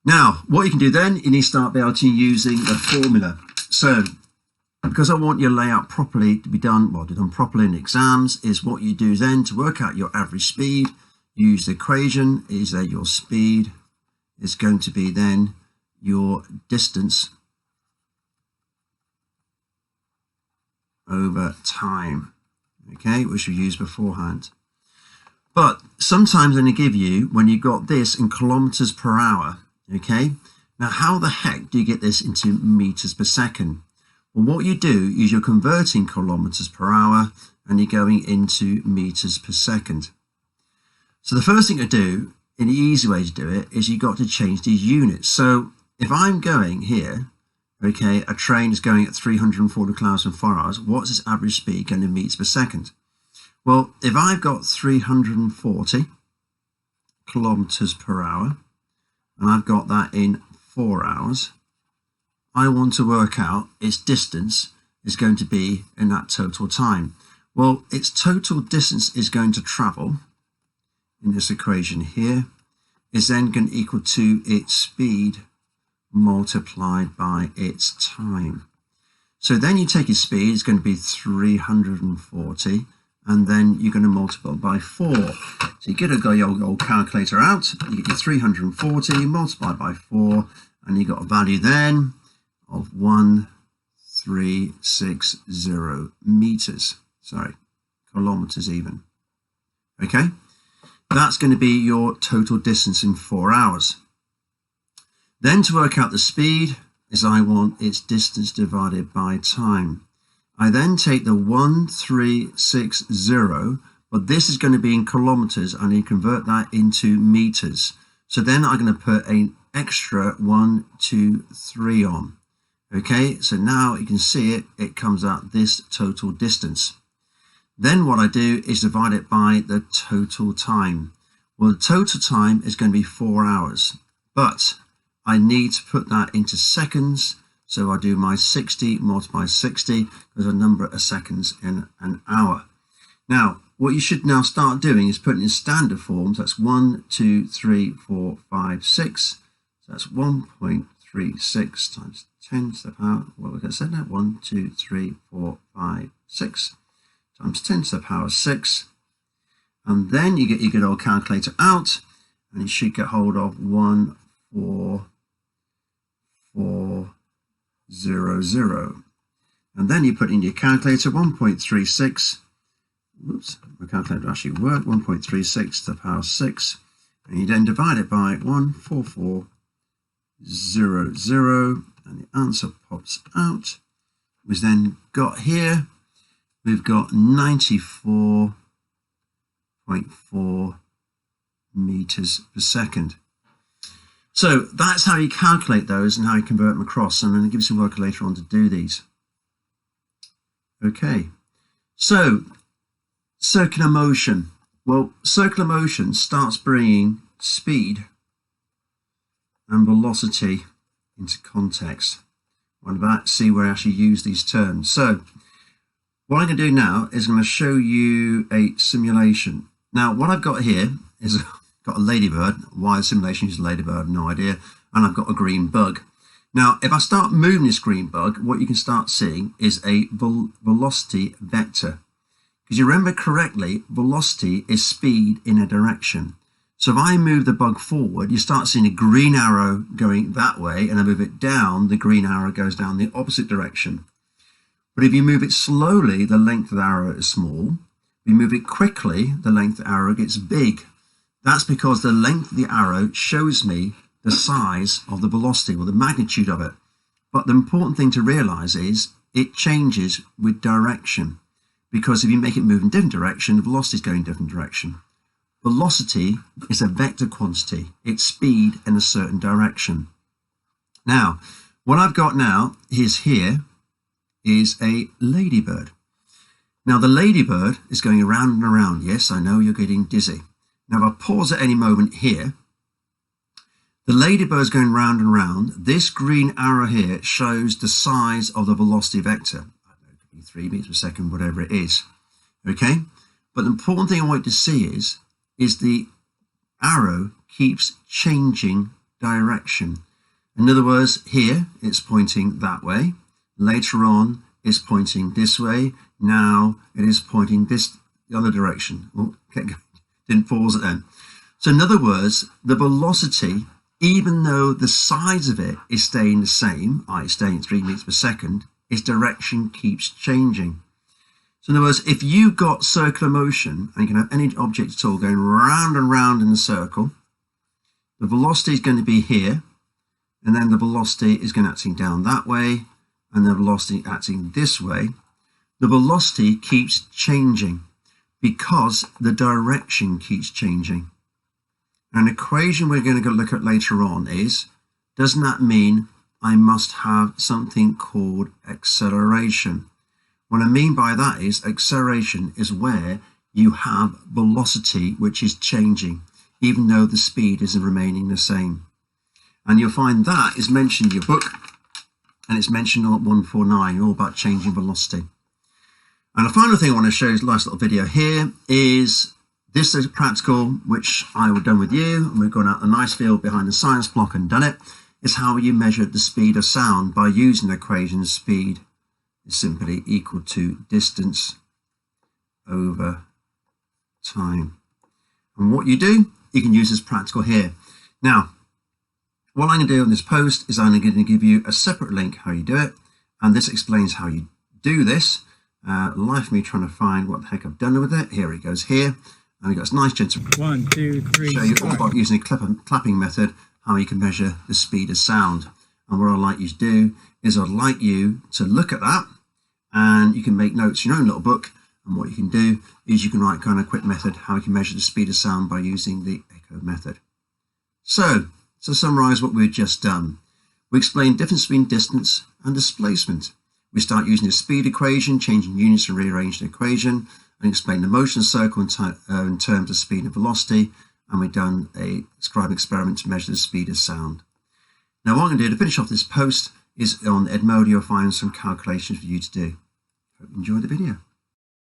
Now, what you can do then, you need to start be able to using the formula. So, because I want your layout properly to be done, well, done properly in exams, is what you do then to work out your average speed. Use the equation, is that your speed is going to be then your distance over time, okay, which we used beforehand. But sometimes when they give you, when you got this in kilometers per hour, okay, now how the heck do you get this into meters per second? Well, what you do is you're converting kilometers per hour and you're going into meters per second. So the first thing to do, and the easy way to do it, is you've got to change these units. So if I'm going here, okay, a train is going at 340 kilometers in 4 hours, what's its average speed going in meters per second? Well, if I've got 340 kilometers per hour, and I've got that in 4 hours, I want to work out its distance is going to be in that total time. Well, its total distance is going to travel in this equation here is then going to equal to its speed multiplied by its time. So then you take its speed, it's going to be 340, and then you're going to multiply by 4. So you get your old calculator out, you get your 340 multiplied by 4, and you got a value then of 1360 meters. Sorry, kilometers even. Okay, that's going to be your total distance in 4 hours. Then to work out the speed is I want its distance divided by time. I then take the 1360, but this is going to be in kilometers, and you convert that into meters. So then I'm going to put an extra 1, 2, 3 on. Okay, so now you can see it, it comes out this total distance. Then what I do is divide it by the total time. Well, the total time is going to be 4 hours, but I need to put that into seconds. So I do my 60 multiplied by 60, there's a number of seconds in an hour. Now, what you should now start doing is putting in standard forms. That's 1, 2, 3, 4, 5, 6. So that's 1.36 times 10 to the power, what was I said now? 1, 2, 3, 4, 5, 6 times 10 to the power 6. And then you get your good old calculator out, and you should get hold of 14400. And then you put in your calculator 1.36. Whoops, my calculator actually worked. 1.36 to the power 6. And you then divide it by 14400. And the answer pops out. We've then got here, we've got 94.4 meters per second. So that's how you calculate those and how you convert them across. I'm going to give you some work later on to do these. Okay, so circular motion. Well, circular motion starts bringing speed and velocity into context. What about see where I actually use these terms? So what I'm going to do now is I'm going to show you a simulation. Now, what I've got here is got a ladybird. Why the simulation uses a ladybird, no idea. And I've got a green bug. Now, if I start moving this green bug, what you can start seeing is a velocity vector. Because you remember correctly, velocity is speed in a direction. So if I move the bug forward, you start seeing a green arrow going that way, and I move it down, the green arrow goes down the opposite direction. But if you move it slowly, the length of the arrow is small. If you move it quickly, the length of the arrow gets big. That's because the length of the arrow shows me the size of the velocity or the magnitude of it. But the important thing to realize is it changes with direction, because if you make it move in different direction, the velocity is going in different direction. Velocity is a vector quantity. It's speed in a certain direction. Now, what I've got now is here is a ladybird. Now, the ladybird is going around and around. Yes, I know you're getting dizzy. Now, if I pause at any moment here, the ladybird is going round and round. This green arrow here shows the size of the velocity vector. I don't know, it could be 3 meters per second, whatever it is. Okay? But the important thing I want you to see is the arrow keeps changing direction. In other words, here it's pointing that way. Later on, it's pointing this way. Now it is pointing the other direction. Oh, didn't pause it then. So in other words, the velocity, even though the size of it is staying the same, i.e. staying at 3 meters per second, its direction keeps changing. So in other words, if you've got circular motion and you can have any object at all going round and round in the circle, the velocity is going to be here, and then the velocity is going to acting down that way, and the velocity acting this way. The velocity keeps changing because the direction keeps changing. An equation we're going to look at later on is, doesn't that mean I must have something called acceleration? What I mean by that is acceleration is where you have velocity which is changing, even though the speed is remaining the same. And you'll find that is mentioned in your book, and it's mentioned on 149, all about changing velocity. And the final thing I want to show you, last little video here, is this is practical, which I have done with you, and we've gone out a nice field behind the science block and done it, is how you measure the speed of sound by using the equation. Speed is simply equal to distance over time. And what you do, you can use this practical here. Now, what I'm going to do in this post is I'm going to give you a separate link how you do it, and this explains how you do this. Life me trying to find what the heck I've done with it. Here it goes here, and we've got this nice gentle 1, 2, 3. Show you all about using a clapping method how you can measure the speed of sound. And what I'd like you to do is I'd like you to look at that, and you can make notes in your own little book. And what you can do is you can write kind of a quick method how you can measure the speed of sound by using the echo method. So to summarize what we've just done, we explained the difference between distance and displacement. We start using the speed equation, changing units and rearranging the equation, and explain the motion circle in terms of speed and velocity. And we've done a scribe experiment to measure the speed of sound. Now what I'm going to do to finish off this post is on Edmodo, you'll find some calculations for you to do. Hope you enjoyed the video.